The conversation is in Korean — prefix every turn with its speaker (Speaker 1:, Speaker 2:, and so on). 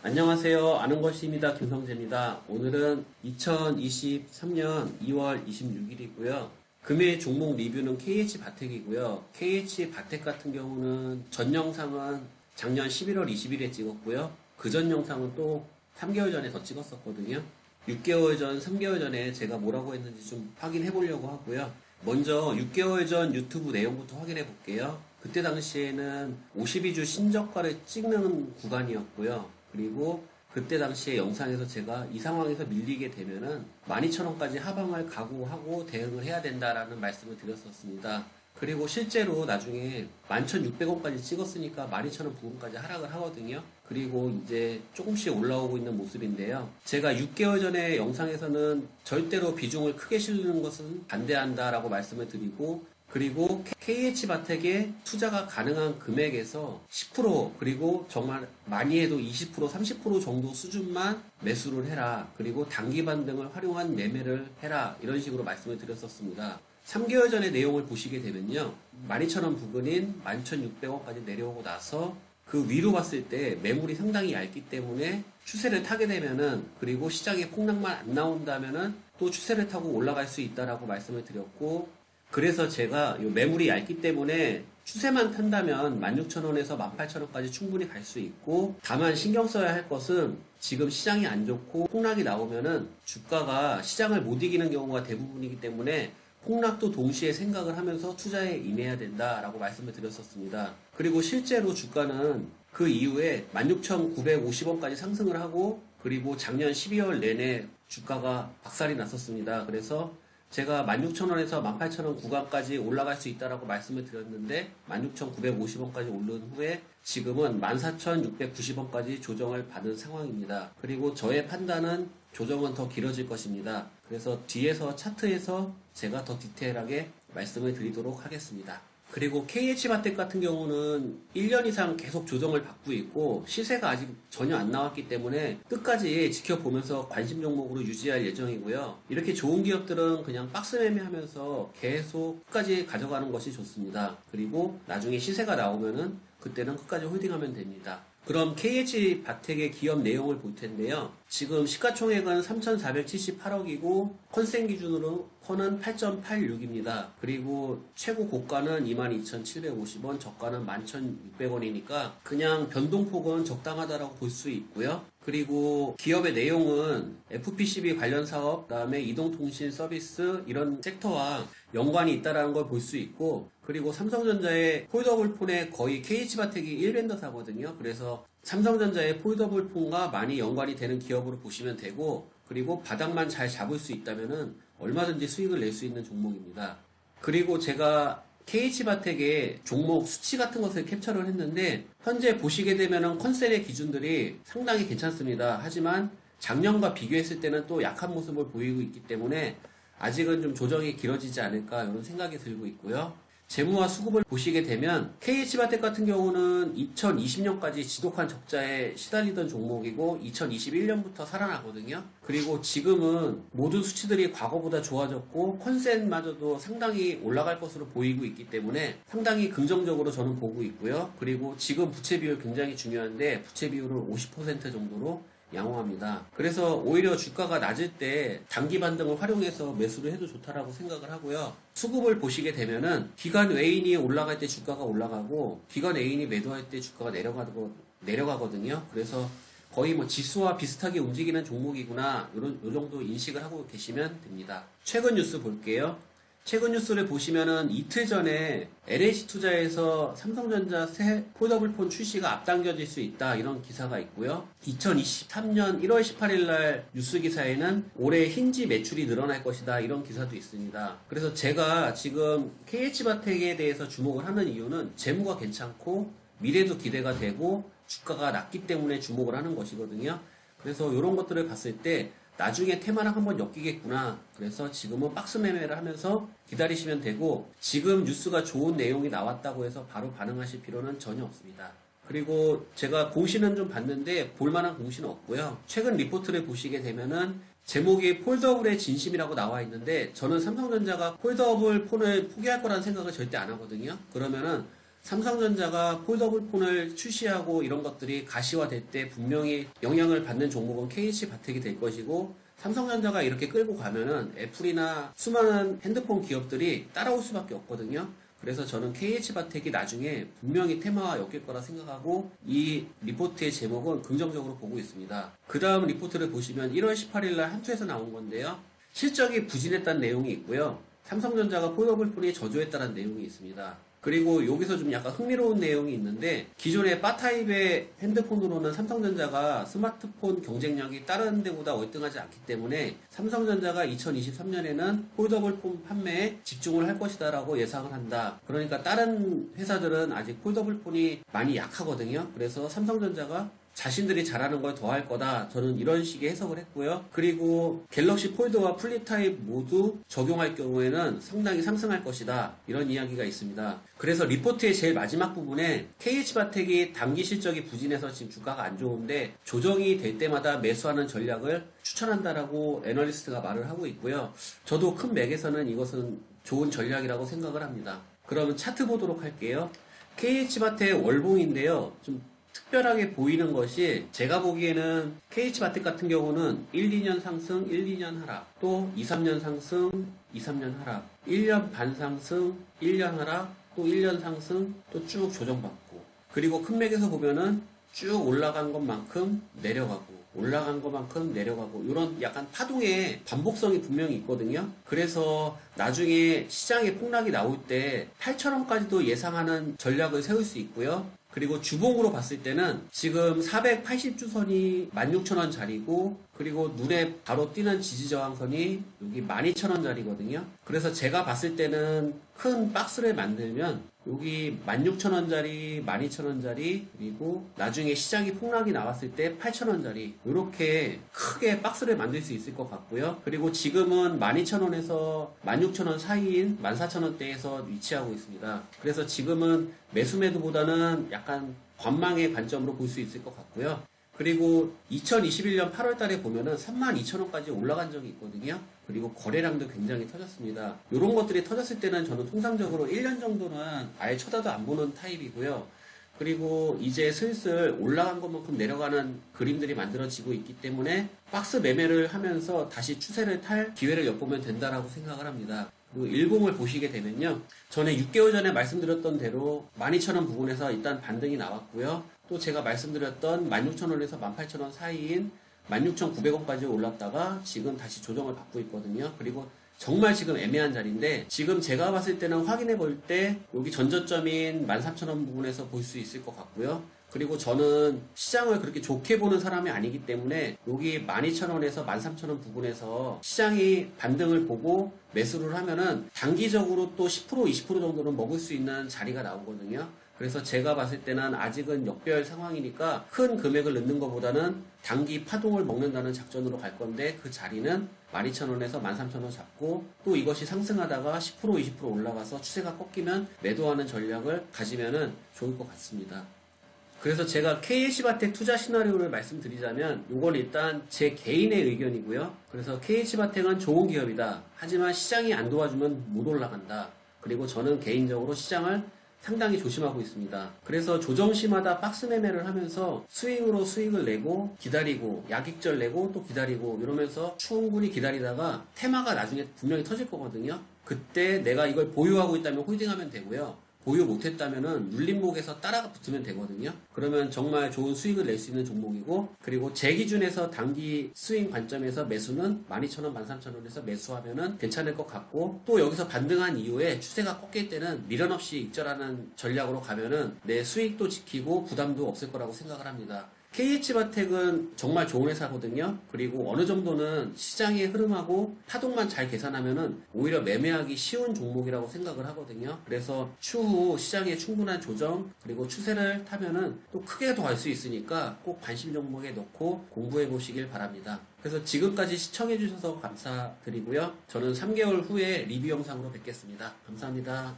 Speaker 1: 안녕하세요. 아는 것입니다. 김성재입니다. 오늘은 2023년 2월 26일이고요. 금일 종목 리뷰는 KH바텍이고요. KH바텍 같은 경우는 전 영상은 작년 11월 20일에 찍었고요. 그 전 영상은 또 3개월 전에 더 찍었었거든요. 6개월 전, 3개월 전에 제가 뭐라고 했는지 좀 확인해 보려고 하고요. 먼저 6개월 전 유튜브 내용부터 확인해 볼게요. 그때 당시에는 52주 신저가를 찍는 구간이었고요. 그리고 그때 당시에 영상에서 제가 이 상황에서 밀리게 되면은 12,000원까지 하방을 각오하고 대응을 해야 된다라는 말씀을 드렸었습니다. 그리고 실제로 나중에 11,600원까지 찍었으니까 12,000원 부근까지 하락을 하거든요. 그리고 이제 조금씩 올라오고 있는 모습인데요. 제가 6개월 전에 영상에서는 절대로 비중을 크게 실는 것은 반대한다라고 말씀을 드리고, 그리고 KH바텍에 투자가 가능한 금액에서 10% 그리고 정말 많이 해도 20% 30% 정도 수준만 매수를 해라. 그리고 단기 반등을 활용한 매매를 해라. 이런 식으로 말씀을 드렸었습니다. 3개월 전의 내용을 보시게 되면요. 12,000원 부근인 11,600원까지 내려오고 나서 그 위로 봤을 때 매물이 상당히 얇기 때문에 추세를 타게 되면은, 그리고 시장에 폭락만 안 나온다면은 또 추세를 타고 올라갈 수 있다라고 말씀을 드렸고, 그래서 제가 이 매물이 얇기 때문에 추세만 탄다면 16,000원에서 18,000원까지 충분히 갈 수 있고, 다만 신경 써야 할 것은 지금 시장이 안 좋고 폭락이 나오면은 주가가 시장을 못 이기는 경우가 대부분이기 때문에 폭락도 동시에 생각을 하면서 투자에 임해야 된다라고 말씀을 드렸었습니다. 그리고 실제로 주가는 그 이후에 16,950원까지 상승을 하고, 그리고 작년 12월 내내 주가가 박살이 났었습니다. 그래서 제가 16,000원에서 18,000원 구간까지 올라갈 수 있다라고 말씀을 드렸는데 16,950원까지 오른 후에 지금은 14,690원까지 조정을 받은 상황입니다. 그리고 저의 판단은 조정은 더 길어질 것입니다. 그래서 뒤에서 차트에서 제가 더 디테일하게 말씀을 드리도록 하겠습니다. 그리고 KH바텍 같은 경우는 1년 이상 계속 조정을 받고 있고 시세가 아직 전혀 안 나왔기 때문에 끝까지 지켜보면서 관심 종목으로 유지할 예정이고요. 이렇게 좋은 기업들은 그냥 박스 매매하면서 계속 끝까지 가져가는 것이 좋습니다. 그리고 나중에 시세가 나오면은 그때는 끝까지 홀딩하면 됩니다. 그럼 KH바텍의 기업 내용을 볼 텐데요. 지금 시가총액은 3,478억이고 컨센 기준으로 컨은 8.86입니다. 그리고 최고 고가는 22,750원, 저가는 11,600원이니까 그냥 변동폭은 적당하다라고 볼 수 있고요. 그리고 기업의 내용은 FPCB 관련 사업, 그다음에 이동통신 서비스 이런 섹터와 연관이 있다는 걸 볼 수 있고, 그리고 삼성전자의 폴더블 폰에 거의 KH바텍이 1벤더사거든요. 그래서 삼성전자의 폴더블 폰과 많이 연관이 되는 기업으로 보시면 되고, 그리고 바닥만 잘 잡을 수 있다면은 얼마든지 수익을 낼 수 있는 종목입니다. 그리고 제가 KH바텍의 종목 수치 같은 것을 캡처를 했는데 현재 보시게 되면은 컨센의 기준들이 상당히 괜찮습니다. 하지만 작년과 비교했을 때는 또 약한 모습을 보이고 있기 때문에 아직은 좀 조정이 길어지지 않을까 이런 생각이 들고 있고요. 재무와 수급을 보시게 되면 KH바텍 같은 경우는 2020년까지 지독한 적자에 시달리던 종목이고 2021년부터 살아나거든요. 그리고 지금은 모든 수치들이 과거보다 좋아졌고 컨센마저도 상당히 올라갈 것으로 보이고 있기 때문에 상당히 긍정적으로 저는 보고 있고요. 그리고 지금 부채 비율 굉장히 중요한데 부채 비율을 50% 정도로 양호합니다. 그래서 오히려 주가가 낮을 때 단기 반등을 활용해서 매수를 해도 좋다라고 생각을 하고요. 수급을 보시게 되면은 기간 외인이 올라갈 때 주가가 올라가고 기간 외인이 매도할 때 주가가 내려가거든요. 그래서 거의 뭐 지수와 비슷하게 움직이는 종목이구나 요 정도 인식을 하고 계시면 됩니다. 최근 뉴스 볼게요. 최근 뉴스를 보시면은 이틀 전에 LH투자에서 삼성전자 새 폴더블폰 출시가 앞당겨질 수 있다 이런 기사가 있고요. 2023년 1월 18일 날 뉴스 기사에는 올해 힌지 매출이 늘어날 것이다 이런 기사도 있습니다. 그래서 제가 지금 KH바텍에 대해서 주목을 하는 이유는 재무가 괜찮고 미래도 기대가 되고 주가가 낮기 때문에 주목을 하는 것이거든요. 그래서 이런 것들을 봤을 때 나중에 테마랑 한번 엮이겠구나. 그래서 지금은 박스 매매를 하면서 기다리시면 되고, 지금 뉴스가 좋은 내용이 나왔다고 해서 바로 반응하실 필요는 전혀 없습니다. 그리고 제가 공시는 좀 봤는데 볼만한 공시는 없고요. 최근 리포트를 보시게 되면은 제목이 폴더블의 진심이라고 나와 있는데 저는 삼성전자가 폴더블 폰을 포기할 거라는 생각을 절대 안 하거든요. 그러면은 삼성전자가 폴더블 폰을 출시하고 이런 것들이 가시화될 때 분명히 영향을 받는 종목은 KH바텍이 될 것이고, 삼성전자가 이렇게 끌고 가면은 애플이나 수많은 핸드폰 기업들이 따라올 수밖에 없거든요. 그래서 저는 KH바텍이 나중에 분명히 테마와 엮일 거라 생각하고 이 리포트의 제목은 긍정적으로 보고 있습니다. 그 다음 리포트를 보시면 1월 18일 날 한투에서 나온 건데요. 실적이 부진했다는 내용이 있고요. 삼성전자가 폴더블 폰이 저조했다는 내용이 있습니다. 그리고 여기서 좀 약간 흥미로운 내용이 있는데, 기존의 바타입의 핸드폰으로는 삼성전자가 스마트폰 경쟁력이 다른 데보다 월등하지 않기 때문에 삼성전자가 2023년에는 폴더블 폰 판매에 집중을 할 것이다라고 예상을 한다. 그러니까 다른 회사들은 아직 폴더블 폰이 많이 약하거든요. 그래서 삼성전자가 자신들이 잘하는 걸 더 할 거다. 저는 이런 식의 해석을 했고요. 그리고 갤럭시 폴드와 플립 타입 모두 적용할 경우에는 상당히 상승할 것이다. 이런 이야기가 있습니다. 그래서 리포트의 제일 마지막 부분에 KH바텍이 단기 실적이 부진해서 지금 주가가 안 좋은데 조정이 될 때마다 매수하는 전략을 추천한다라고 애널리스트가 말을 하고 있고요. 저도 큰 맥에서는 이것은 좋은 전략이라고 생각을 합니다. 그러면 차트 보도록 할게요. KH바텍 월봉인데요. 좀 특별하게 보이는 것이, 제가 보기에는 KH바텍 같은 경우는 1, 2년 상승, 1, 2년 하락, 또 2, 3년 상승, 2, 3년 하락, 1년 반 상승, 1년 하락, 또 1년 상승, 또 쭉 조정받고, 그리고 큰 맥에서 보면은 쭉 올라간 것만큼 내려가고, 올라간 것만큼 내려가고, 이런 약간 파동의 반복성이 분명히 있거든요. 그래서 나중에 시장의 폭락이 나올 때 8,000원까지도 예상하는 전략을 세울 수 있고요. 그리고 주봉으로 봤을 때는 지금 480주선이 16,000원 자리고, 그리고 눈에 바로 띄는 지지저항선이 여기 12,000원 자리거든요. 그래서 제가 봤을 때는 큰 박스를 만들면 여기 16,000원짜리, 12,000원짜리, 그리고 나중에 시장이 폭락이 나왔을 때 8,000원짜리, 이렇게 크게 박스를 만들 수 있을 것 같고요. 그리고 지금은 12,000원에서 16,000원 사이인 14,000원대에서 위치하고 있습니다. 그래서 지금은 매수 매도보다는 약간 관망의 관점으로 볼 수 있을 것 같고요. 그리고 2021년 8월 달에 보면은 32,000원까지 올라간 적이 있거든요. 그리고 거래량도 굉장히 터졌습니다. 이런 것들이 터졌을 때는 저는 통상적으로 1년 정도는 아예 쳐다도 안 보는 타입이고요. 그리고 이제 슬슬 올라간 것만큼 내려가는 그림들이 만들어지고 있기 때문에 박스 매매를 하면서 다시 추세를 탈 기회를 엿보면 된다라고 생각을 합니다. 그리고 일봉을 보시게 되면요. 전에 6개월 전에 말씀드렸던 대로 12,000원 부근에서 일단 반등이 나왔고요. 또 제가 말씀드렸던 16,000원에서 18,000원 사이인 16,900원까지 올랐다가 지금 다시 조정을 받고 있거든요. 그리고 정말 지금 애매한 자리인데, 지금 제가 봤을 때는 확인해 볼 때 여기 전저점인 13,000원 부분에서 볼 수 있을 것 같고요. 그리고 저는 시장을 그렇게 좋게 보는 사람이 아니기 때문에 여기 12,000원에서 13,000원 부분에서 시장이 반등을 보고 매수를 하면은 단기적으로 또 10% 20% 정도는 먹을 수 있는 자리가 나오거든요. 그래서 제가 봤을 때는 아직은 역별 상황이니까 큰 금액을 넣는 것보다는 단기 파동을 먹는다는 작전으로 갈 건데, 그 자리는 12,000원에서 13,000원 잡고, 또 이것이 상승하다가 10% 20% 올라가서 추세가 꺾이면 매도하는 전략을 가지면은 좋을 것 같습니다. 그래서 제가 KH바텍 투자 시나리오를 말씀드리자면, 이건 일단 제 개인의 의견이고요. 그래서 KH바텍은 좋은 기업이다. 하지만 시장이 안 도와주면 못 올라간다. 그리고 저는 개인적으로 시장을 상당히 조심하고 있습니다. 그래서 조정시마다 박스 매매를 하면서 스윙으로 수익을 내고 기다리고, 약익절 내고 또 기다리고, 이러면서 충분히 기다리다가 테마가 나중에 분명히 터질 거거든요. 그때 내가 이걸 보유하고 있다면 홀딩하면 되고요. 보유 못했다면은 눌림목에서 따라가 붙으면 되거든요. 그러면 정말 좋은 수익을 낼 수 있는 종목이고, 그리고 제 기준에서 단기 스윙 관점에서 매수는 12,000원, 13,000원에서 매수하면은 괜찮을 것 같고, 또 여기서 반등한 이후에 추세가 꺾일 때는 미련 없이 익절하는 전략으로 가면은 내 수익도 지키고 부담도 없을 거라고 생각을 합니다. KH바텍은 정말 좋은 회사거든요. 그리고 어느 정도는 시장의 흐름하고 파동만 잘 계산하면은 오히려 매매하기 쉬운 종목이라고 생각을 하거든요. 그래서 추후 시장의 충분한 조정, 그리고 추세를 타면은 또 크게 더 갈 수 있으니까 꼭 관심 종목에 넣고 공부해 보시길 바랍니다. 그래서 지금까지 시청해 주셔서 감사드리고요. 저는 3개월 후에 리뷰 영상으로 뵙겠습니다. 감사합니다.